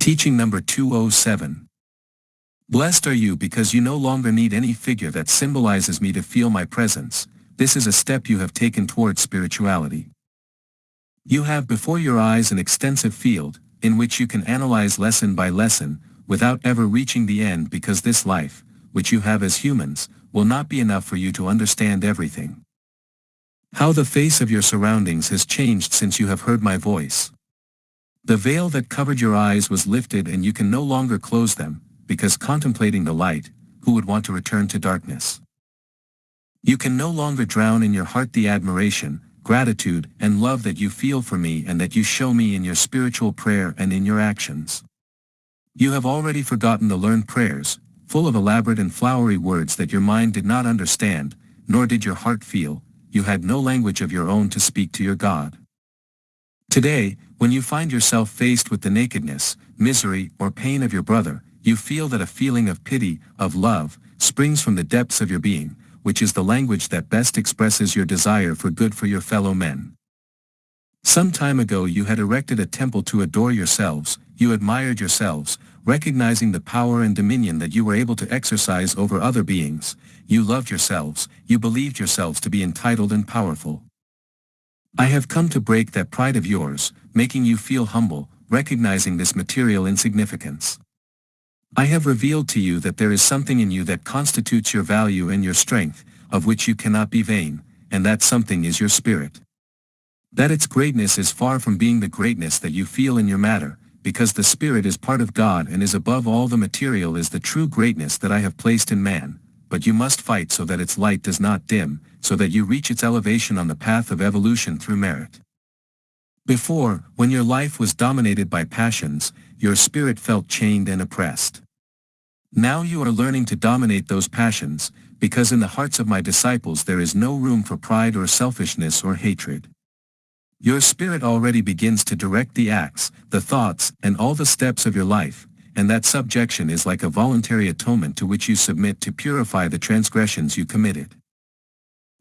Teaching number 207. Blessed are you because you no longer need any figure that symbolizes me to feel my presence. This is a step you have taken towards spirituality. You have before your eyes an extensive field, in which you can analyze lesson by lesson, without ever reaching the end, because this life, which you have as humans, will not be enough for you to understand everything. How the face of your surroundings has changed since you have heard my voice. The veil that covered your eyes was lifted and you can no longer close them, because contemplating the light, who would want to return to darkness? You can no longer drown in your heart the admiration, gratitude, and love that you feel for me and that you show me in your spiritual prayer and in your actions. You have already forgotten the learned prayers, full of elaborate and flowery words that your mind did not understand, nor did your heart feel. You had no language of your own to speak to your God. Today, when you find yourself faced with the nakedness, misery, or pain of your brother, you feel that a feeling of pity, of love, springs from the depths of your being, which is the language that best expresses your desire for good for your fellow men. Some time ago you had erected a temple to adore yourselves, you admired yourselves, recognizing the power and dominion that you were able to exercise over other beings. You loved yourselves, you believed yourselves to be entitled and powerful. I have come to break that pride of yours, making you feel humble, recognizing this material insignificance. I have revealed to you that there is something in you that constitutes your value and your strength, of which you cannot be vain, and that something is your spirit. That its greatness is far from being the greatness that you feel in your matter, because the spirit is part of God and is above all the material, is the true greatness that I have placed in man, but you must fight so that its light does not dim, so that you reach its elevation on the path of evolution through merit. Before, when your life was dominated by passions, your spirit felt chained and oppressed. Now you are learning to dominate those passions, because in the hearts of my disciples there is no room for pride or selfishness or hatred. Your spirit already begins to direct the acts, the thoughts, and all the steps of your life, and that subjection is like a voluntary atonement to which you submit to purify the transgressions you committed.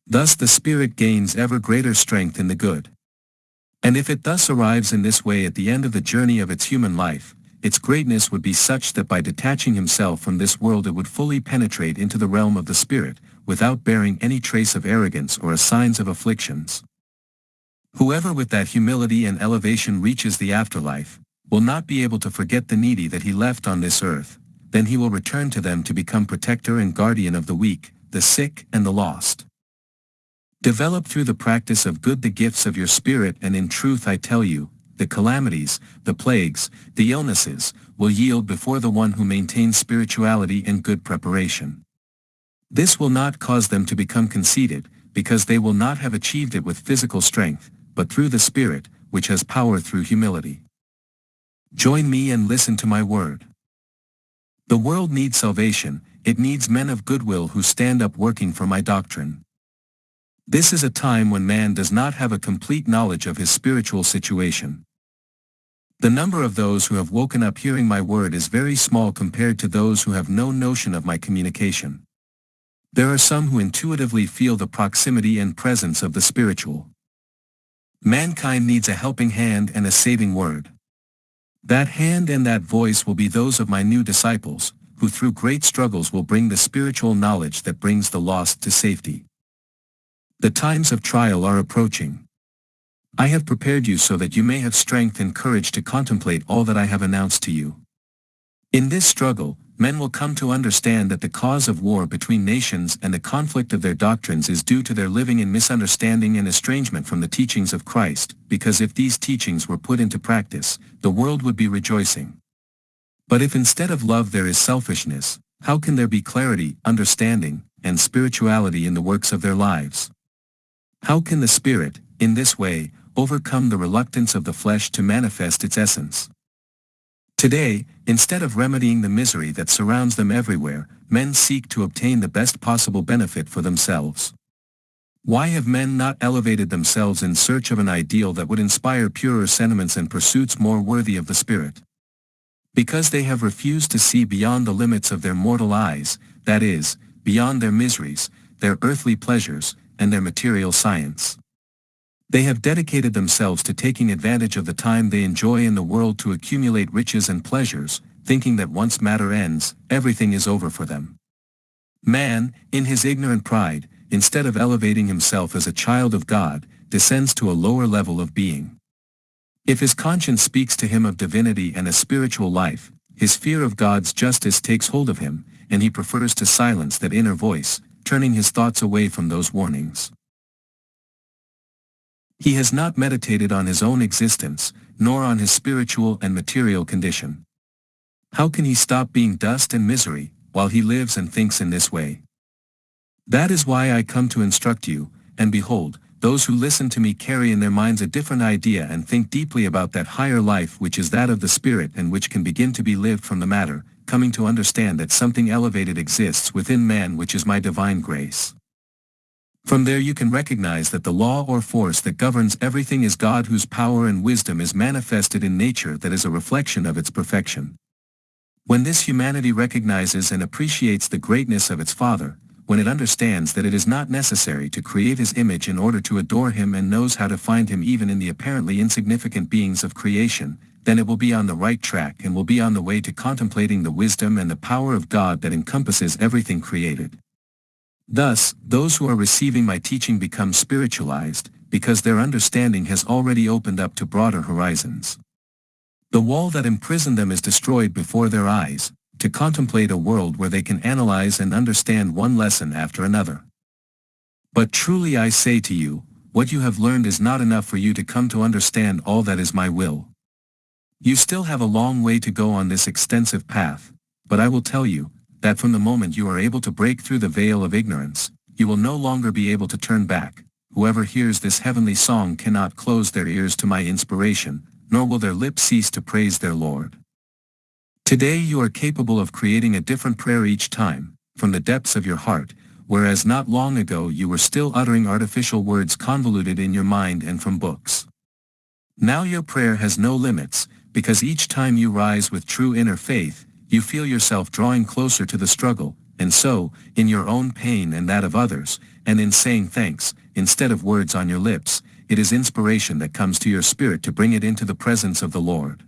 Thus the spirit gains ever greater strength in the good. And if it thus arrives in this way at the end of the journey of its human life, its greatness would be such that by detaching himself from this world it would fully penetrate into the realm of the spirit, without bearing any trace of arrogance or signs of afflictions. Whoever with that humility and elevation reaches the afterlife, will not be able to forget the needy that he left on this earth, then he will return to them to become protector and guardian of the weak, the sick, and the lost. Develop through the practice of good the gifts of your spirit, and in truth I tell you, the calamities, the plagues, the illnesses, will yield before the one who maintains spirituality and good preparation. This will not cause them to become conceited, because they will not have achieved it with physical strength, but through the Spirit, which has power through humility. Join me and listen to my word. The world needs salvation, it needs men of goodwill who stand up working for my doctrine. This is a time when man does not have a complete knowledge of his spiritual situation. The number of those who have woken up hearing my word is very small compared to those who have no notion of my communication. There are some who intuitively feel the proximity and presence of the spiritual. Mankind needs a helping hand and a saving word. That hand and that voice will be those of my new disciples, who through great struggles will bring the spiritual knowledge that brings the lost to safety. The times of trial are approaching. I have prepared you so that you may have strength and courage to contemplate all that I have announced to you. In this struggle, men will come to understand that the cause of war between nations and the conflict of their doctrines is due to their living in misunderstanding and estrangement from the teachings of Christ, because if these teachings were put into practice, the world would be rejoicing. But if instead of love there is selfishness, how can there be clarity, understanding, and spirituality in the works of their lives? How can the Spirit, in this way, overcome the reluctance of the flesh to manifest its essence? Today, instead of remedying the misery that surrounds them everywhere, men seek to obtain the best possible benefit for themselves. Why have men not elevated themselves in search of an ideal that would inspire purer sentiments and pursuits more worthy of the Spirit? Because they have refused to see beyond the limits of their mortal eyes, that is, beyond their miseries, their earthly pleasures, and their material science. They have dedicated themselves to taking advantage of the time they enjoy in the world to accumulate riches and pleasures, thinking that once matter ends, everything is over for them. Man, in his ignorant pride, instead of elevating himself as a child of God, descends to a lower level of being. If his conscience speaks to him of divinity and a spiritual life, his fear of God's justice takes hold of him, and he prefers to silence that inner voice, turning his thoughts away from those warnings. He has not meditated on his own existence, nor on his spiritual and material condition. How can he stop being dust and misery, while he lives and thinks in this way? That is why I come to instruct you, and behold, those who listen to me carry in their minds a different idea and think deeply about that higher life which is that of the spirit and which can begin to be lived from the matter, coming to understand that something elevated exists within man which is my divine grace. From there you can recognize that the law or force that governs everything is God, whose power and wisdom is manifested in nature that is a reflection of its perfection. When this humanity recognizes and appreciates the greatness of its Father, when it understands that it is not necessary to create his image in order to adore him and knows how to find him even in the apparently insignificant beings of creation, then it will be on the right track and will be on the way to contemplating the wisdom and the power of God that encompasses everything created. Thus, those who are receiving my teaching become spiritualized, because their understanding has already opened up to broader horizons. The wall that imprisoned them is destroyed before their eyes, to contemplate a world where they can analyze and understand one lesson after another. But truly I say to you, what you have learned is not enough for you to come to understand all that is my will. You still have a long way to go on this extensive path, but I will tell you, that from the moment you are able to break through the veil of ignorance, you will no longer be able to turn back. Whoever hears this heavenly song cannot close their ears to my inspiration, nor will their lips cease to praise their Lord. Today you are capable of creating a different prayer each time, from the depths of your heart, whereas not long ago you were still uttering artificial words convoluted in your mind and from books. Now your prayer has no limits, because each time you rise with true inner faith, you feel yourself drawing closer to the struggle, and so, in your own pain and that of others, and in saying thanks, instead of words on your lips, it is inspiration that comes to your spirit to bring it into the presence of the Lord.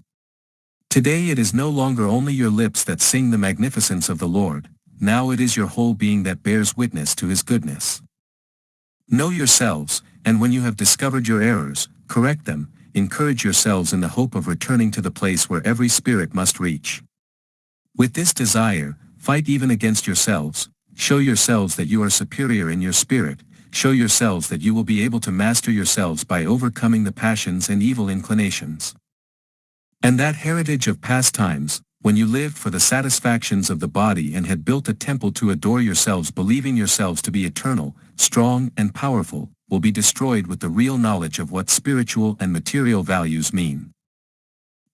Today it is no longer only your lips that sing the magnificence of the Lord, now it is your whole being that bears witness to his goodness. Know yourselves, and when you have discovered your errors, correct them, encourage yourselves in the hope of returning to the place where every spirit must reach. With this desire, fight even against yourselves, show yourselves that you are superior in your spirit, show yourselves that you will be able to master yourselves by overcoming the passions and evil inclinations. And that heritage of past times, when you lived for the satisfactions of the body and had built a temple to adore yourselves believing yourselves to be eternal, strong and powerful, will be destroyed with the real knowledge of what spiritual and material values mean.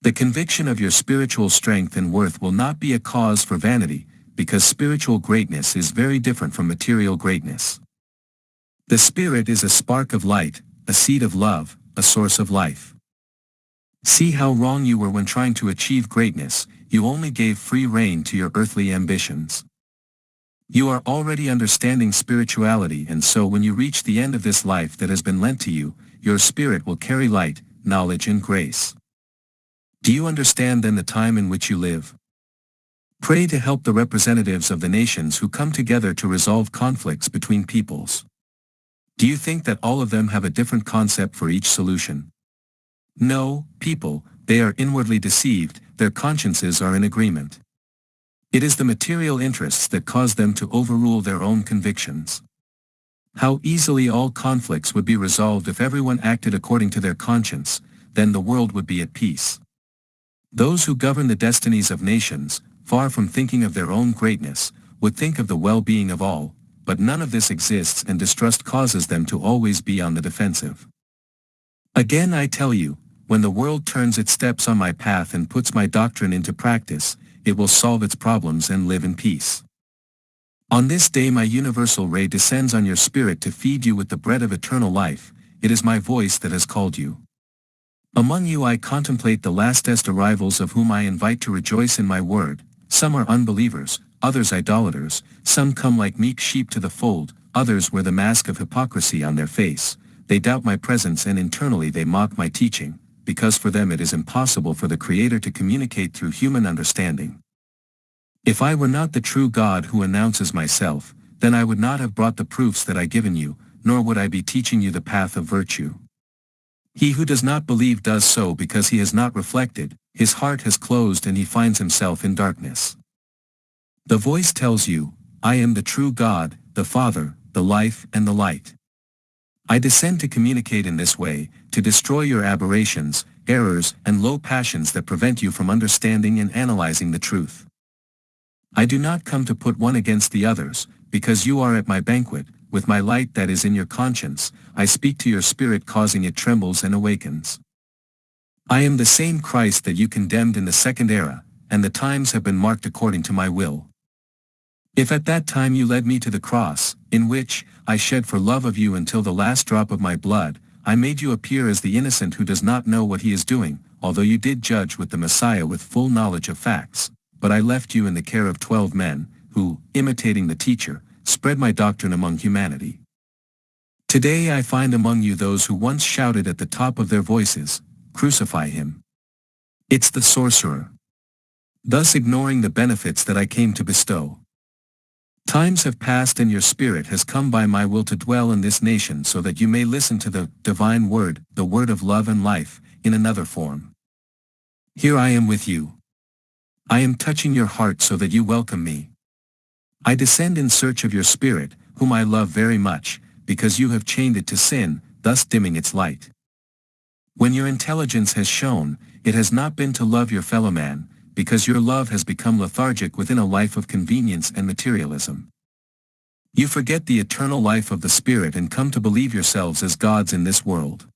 The conviction of your spiritual strength and worth will not be a cause for vanity, because spiritual greatness is very different from material greatness. The spirit is a spark of light, a seed of love, a source of life. See how wrong you were when trying to achieve greatness, you only gave free rein to your earthly ambitions. You are already understanding spirituality, and so when you reach the end of this life that has been lent to you, your spirit will carry light, knowledge and grace. Do you understand then the time in which you live? Pray to help the representatives of the nations who come together to resolve conflicts between peoples. Do you think that all of them have a different concept for each solution? No, people, they are inwardly deceived, their consciences are in agreement. It is the material interests that cause them to overrule their own convictions. How easily all conflicts would be resolved if everyone acted according to their conscience, then the world would be at peace. Those who govern the destinies of nations, far from thinking of their own greatness, would think of the well-being of all, but none of this exists, and distrust causes them to always be on the defensive. Again I tell you, when the world turns its steps on my path and puts my doctrine into practice, it will solve its problems and live in peace. On this day my universal ray descends on your spirit to feed you with the bread of eternal life. It is my voice that has called you. Among you I contemplate the lastest arrivals, of whom I invite to rejoice in my word. Some are unbelievers, others idolaters, some come like meek sheep to the fold, others wear the mask of hypocrisy on their face, they doubt my presence and internally they mock my teaching, because for them it is impossible for the Creator to communicate through human understanding. If I were not the true God who announces myself, then I would not have brought the proofs that I given you, nor would I be teaching you the path of virtue. He who does not believe does so because he has not reflected, his heart has closed and he finds himself in darkness. The voice tells you, I am the true God, the Father, the life and the light. I descend to communicate in this way, to destroy your aberrations, errors and low passions that prevent you from understanding and analyzing the truth. I do not come to put one against the others, because you are at my banquet, with my light that is in your conscience, I speak to your spirit causing it trembles and awakens. I am the same Christ that you condemned in the second era, and the times have been marked according to my will. If at that time you led me to the cross, in which I shed for love of you until the last drop of my blood, I made you appear as the innocent who does not know what he is doing, although you did judge with the Messiah with full knowledge of facts, but I left you in the care of 12 men, who, imitating the teacher, spread my doctrine among humanity. Today I find among you those who once shouted at the top of their voices, crucify him. It's the sorcerer. Thus ignoring the benefits that I came to bestow. Times have passed and your spirit has come by my will to dwell in this nation so that you may listen to the divine word, the word of love and life, in another form. Here I am with you. I am touching your heart so that you welcome me. I descend in search of your spirit, whom I love very much, because you have chained it to sin, thus dimming its light. When your intelligence has shone, it has not been to love your fellow man, because your love has become lethargic within a life of convenience and materialism. You forget the eternal life of the Spirit and come to believe yourselves as gods in this world.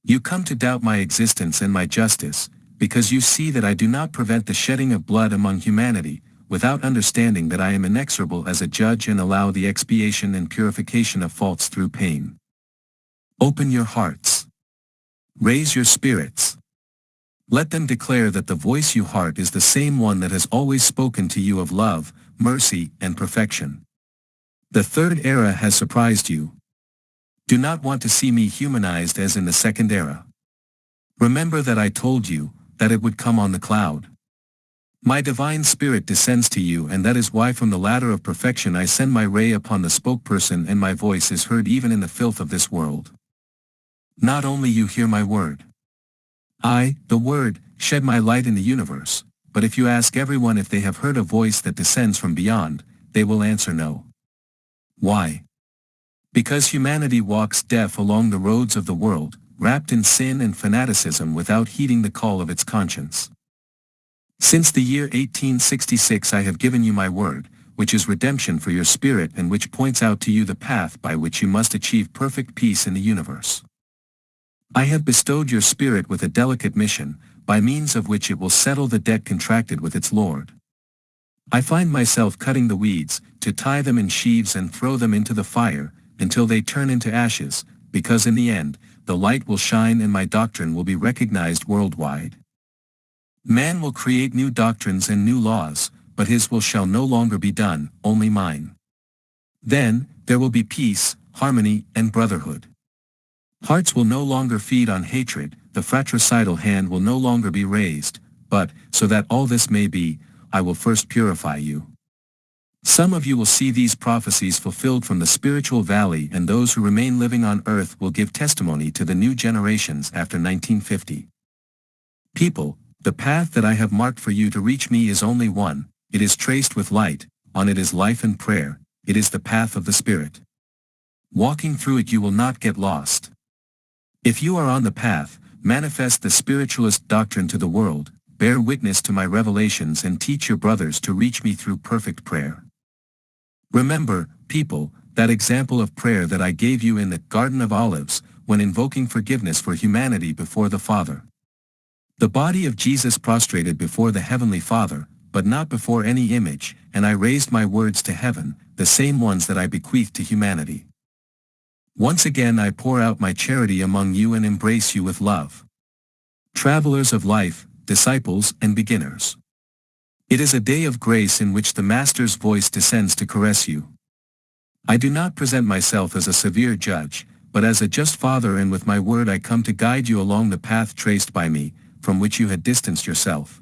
You come to doubt my existence and my justice, because you see that I do not prevent the shedding of blood among humanity, without understanding that I am inexorable as a judge and allow the expiation and purification of faults through pain. Open your hearts. Raise your spirits. Let them declare that the voice you heart is the same one that has always spoken to you of love, mercy, and perfection. The third era has surprised you. Do not want to see me humanized as in the second era. Remember that I told you that it would come on the cloud. My divine spirit descends to you, and that is why from the ladder of perfection I send my ray upon the spokesperson, and my voice is heard even in the filth of this world. Not only you hear my word. I, the Word, shed my light in the universe, but if you ask everyone if they have heard a voice that descends from beyond, they will answer no. Why? Because humanity walks deaf along the roads of the world, wrapped in sin and fanaticism without heeding the call of its conscience. Since the year 1866 I have given you my word, which is redemption for your spirit and which points out to you the path by which you must achieve perfect peace in the universe. I have bestowed your spirit with a delicate mission, by means of which it will settle the debt contracted with its Lord. I find myself cutting the weeds, to tie them in sheaves and throw them into the fire, until they turn into ashes, because in the end, the light will shine and my doctrine will be recognized worldwide. Man will create new doctrines and new laws, but his will shall no longer be done, only mine. Then, there will be peace, harmony, and brotherhood. Hearts will no longer feed on hatred, the fratricidal hand will no longer be raised, but, so that all this may be, I will first purify you. Some of you will see these prophecies fulfilled from the spiritual valley, and those who remain living on earth will give testimony to the new generations after 1950. People, the path that I have marked for you to reach me is only one, it is traced with light, on it is life and prayer, it is the path of the Spirit. Walking through it you will not get lost. If you are on the path, manifest the spiritualist doctrine to the world, bear witness to my revelations and teach your brothers to reach me through perfect prayer. Remember, people, that example of prayer that I gave you in the Garden of Olives, when invoking forgiveness for humanity before the Father. The body of Jesus prostrated before the Heavenly Father, but not before any image, and I raised my words to heaven, the same ones that I bequeathed to humanity. Once again I pour out my charity among you and embrace you with love. Travelers of life, disciples and beginners. It is a day of grace in which the Master's voice descends to caress you. I do not present myself as a severe judge, but as a just father and with my word I come to guide you along the path traced by me, from which you had distanced yourself.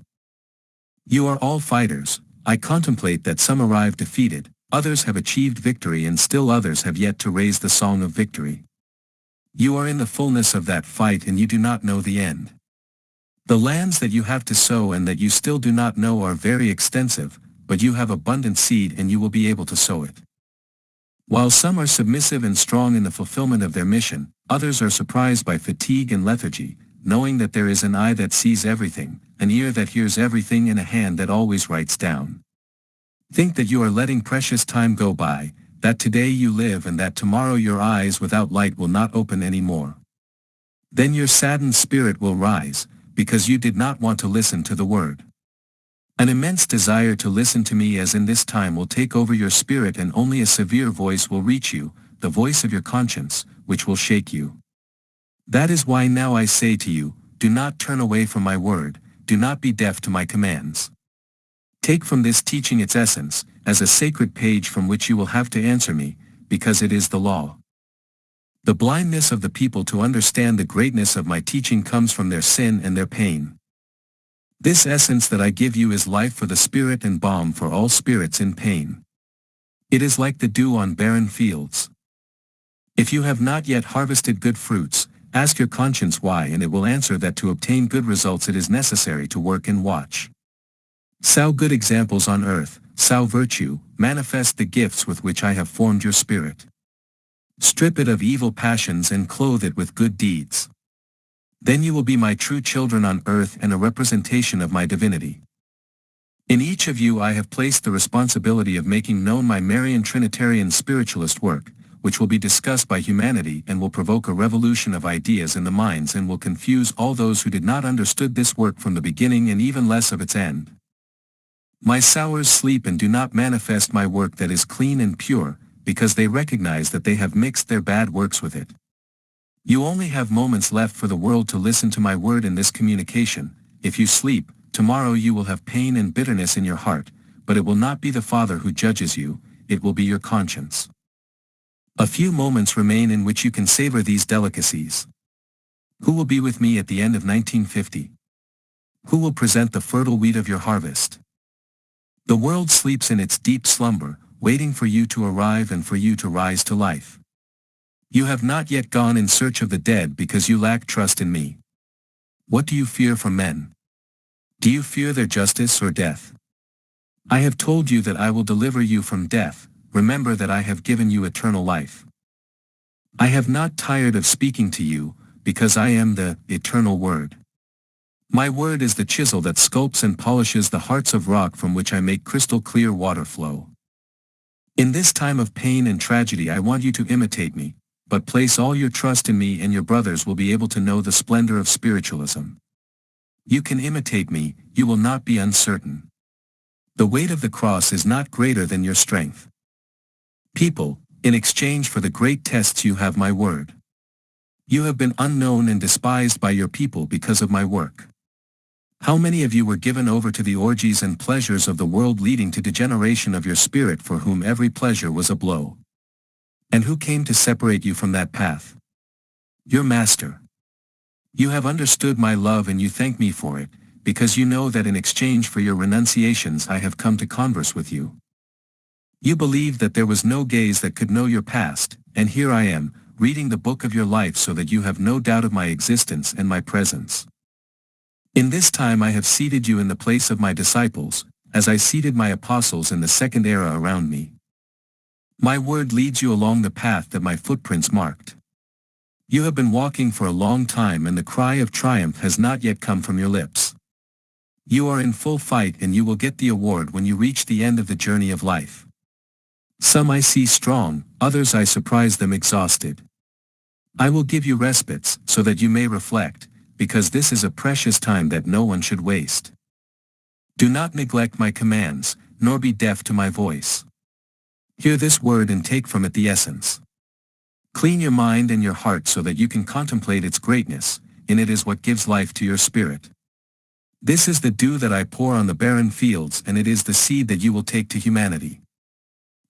You are all fighters. I contemplate that some arrive defeated, others have achieved victory and still others have yet to raise the song of victory. You are in the fullness of that fight and you do not know the end. The lands that you have to sow and that you still do not know are very extensive, but you have abundant seed and you will be able to sow it. While some are submissive and strong in the fulfillment of their mission, others are surprised by fatigue and lethargy, knowing that there is an eye that sees everything, an ear that hears everything and a hand that always writes down. Think that you are letting precious time go by, that today you live and that tomorrow your eyes without light will not open any more. Then your saddened spirit will rise, because you did not want to listen to the word. An immense desire to listen to me as in this time will take over your spirit and only a severe voice will reach you, the voice of your conscience, which will shake you. That is why now I say to you, do not turn away from my word, do not be deaf to my commands. Take from this teaching its essence, as a sacred page from which you will have to answer me, because it is the law. The blindness of the people to understand the greatness of my teaching comes from their sin and their pain. This essence that I give you is life for the spirit and balm for all spirits in pain. It is like the dew on barren fields. If you have not yet harvested good fruits, ask your conscience why and it will answer that to obtain good results it is necessary to work and watch. Sow good examples on earth, sow virtue, manifest the gifts with which I have formed your spirit. Strip it of evil passions and clothe it with good deeds. Then you will be my true children on earth and a representation of my divinity. In each of you I have placed the responsibility of making known my Marian Trinitarian spiritualist work, which will be discussed by humanity and will provoke a revolution of ideas in the minds and will confuse all those who did not understood this work from the beginning and even less of its end. My sowers sleep and do not manifest my work that is clean and pure, because they recognize that they have mixed their bad works with it. You only have moments left for the world to listen to my word in this communication. If you sleep, tomorrow you will have pain and bitterness in your heart, but it will not be the Father who judges you, it will be your conscience. A few moments remain in which you can savor these delicacies. Who will be with me at the end of 1950? Who will present the fertile wheat of your harvest? The world sleeps in its deep slumber, waiting for you to arrive and for you to rise to life. You have not yet gone in search of the dead because you lack trust in me. What do you fear from men? Do you fear their justice or death? I have told you that I will deliver you from death. Remember that I have given you eternal life. I have not tired of speaking to you, because I am the eternal word. My word is the chisel that sculpts and polishes the hearts of rock from which I make crystal clear water flow. In this time of pain and tragedy I want you to imitate me, but place all your trust in me and your brothers will be able to know the splendor of spiritualism. You can imitate me, you will not be uncertain. The weight of the cross is not greater than your strength. People, in exchange for the great tests you have my word. You have been unknown and despised by your people because of my work. How many of you were given over to the orgies and pleasures of the world leading to degeneration of your spirit for whom every pleasure was a blow? And who came to separate you from that path? Your master. You have understood my love and you thank me for it, because you know that in exchange for your renunciations I have come to converse with you. You believed that there was no gaze that could know your past, and here I am, reading the book of your life so that you have no doubt of my existence and my presence. In this time I have seated you in the place of my disciples, as I seated my apostles in the second era around me. My word leads you along the path that my footprints marked. You have been walking for a long time and the cry of triumph has not yet come from your lips. You are in full fight and you will get the award when you reach the end of the journey of life. Some I see strong, others I surprise them exhausted. I will give you respites so that you may reflect, because this is a precious time that no one should waste. Do not neglect my commands, nor be deaf to my voice. Hear this word and take from it the essence. Clean your mind and your heart so that you can contemplate its greatness, and it is what gives life to your spirit. This is the dew that I pour on the barren fields and it is the seed that you will take to humanity.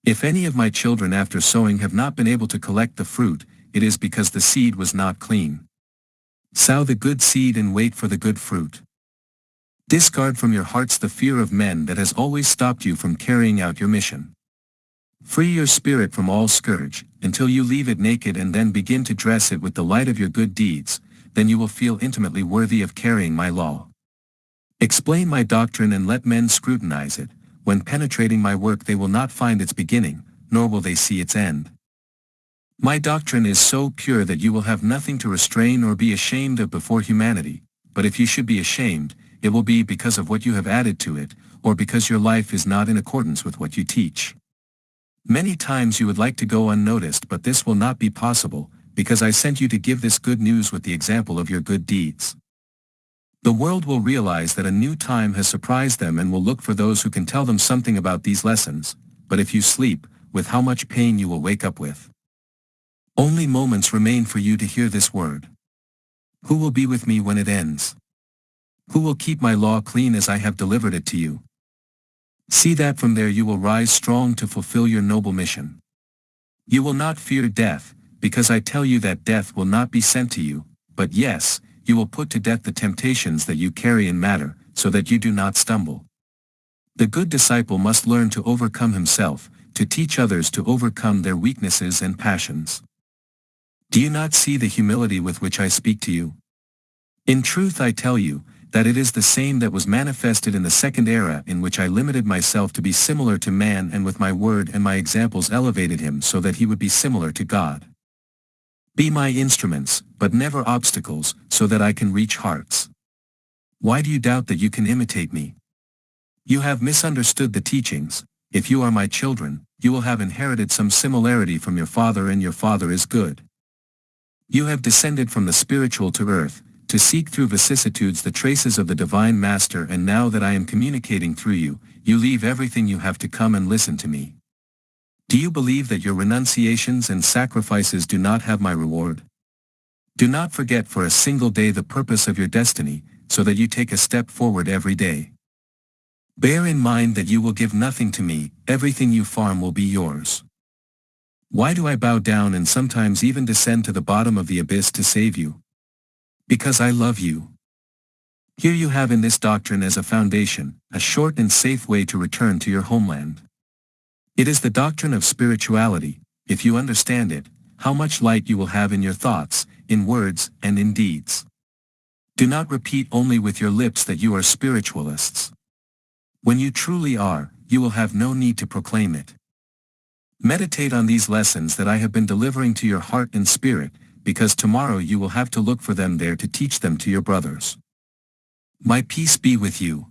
If any of my children after sowing have not been able to collect the fruit, it is because the seed was not clean. Sow the good seed and wait for the good fruit. Discard from your hearts the fear of men that has always stopped you from carrying out your mission. Free your spirit from all scourge, until you leave it naked and then begin to dress it with the light of your good deeds, then you will feel intimately worthy of carrying my law. Explain my doctrine and let men scrutinize it. When penetrating my work they will not find its beginning, nor will they see its end. My doctrine is so pure that you will have nothing to restrain or be ashamed of before humanity, but if you should be ashamed, it will be because of what you have added to it, or because your life is not in accordance with what you teach. Many times you would like to go unnoticed, but this will not be possible, because I sent you to give this good news with the example of your good deeds. The world will realize that a new time has surprised them and will look for those who can tell them something about these lessons, but if you sleep, with how much pain you will wake up with. Only moments remain for you to hear this word. Who will be with me when it ends? Who will keep my law clean as I have delivered it to you? See that from there you will rise strong to fulfill your noble mission. You will not fear death, because I tell you that death will not be sent to you, but yes, you will put to death the temptations that you carry in matter, so that you do not stumble. The good disciple must learn to overcome himself, to teach others to overcome their weaknesses and passions. Do you not see the humility with which I speak to you? In truth I tell you, that it is the same that was manifested in the second era in which I limited myself to be similar to man and with my word and my examples elevated him so that he would be similar to God. Be my instruments, but never obstacles, so that I can reach hearts. Why do you doubt that you can imitate me? You have misunderstood the teachings. If you are my children, you will have inherited some similarity from your father, and your father is good. You have descended from the spiritual to earth, to seek through vicissitudes the traces of the divine master, and now that I am communicating through you, you leave everything you have to come and listen to me. Do you believe that your renunciations and sacrifices do not have my reward? Do not forget for a single day the purpose of your destiny, so that you take a step forward every day. Bear in mind that you will give nothing to me, everything you farm will be yours. Why do I bow down and sometimes even descend to the bottom of the abyss to save you? Because I love you. Here you have in this doctrine as a foundation, a short and safe way to return to your homeland. It is the doctrine of spirituality. If you understand it, how much light you will have in your thoughts, in words, and in deeds. Do not repeat only with your lips that you are spiritualists. When you truly are, you will have no need to proclaim it. Meditate on these lessons that I have been delivering to your heart and spirit, because tomorrow you will have to look for them there to teach them to your brothers. My peace be with you.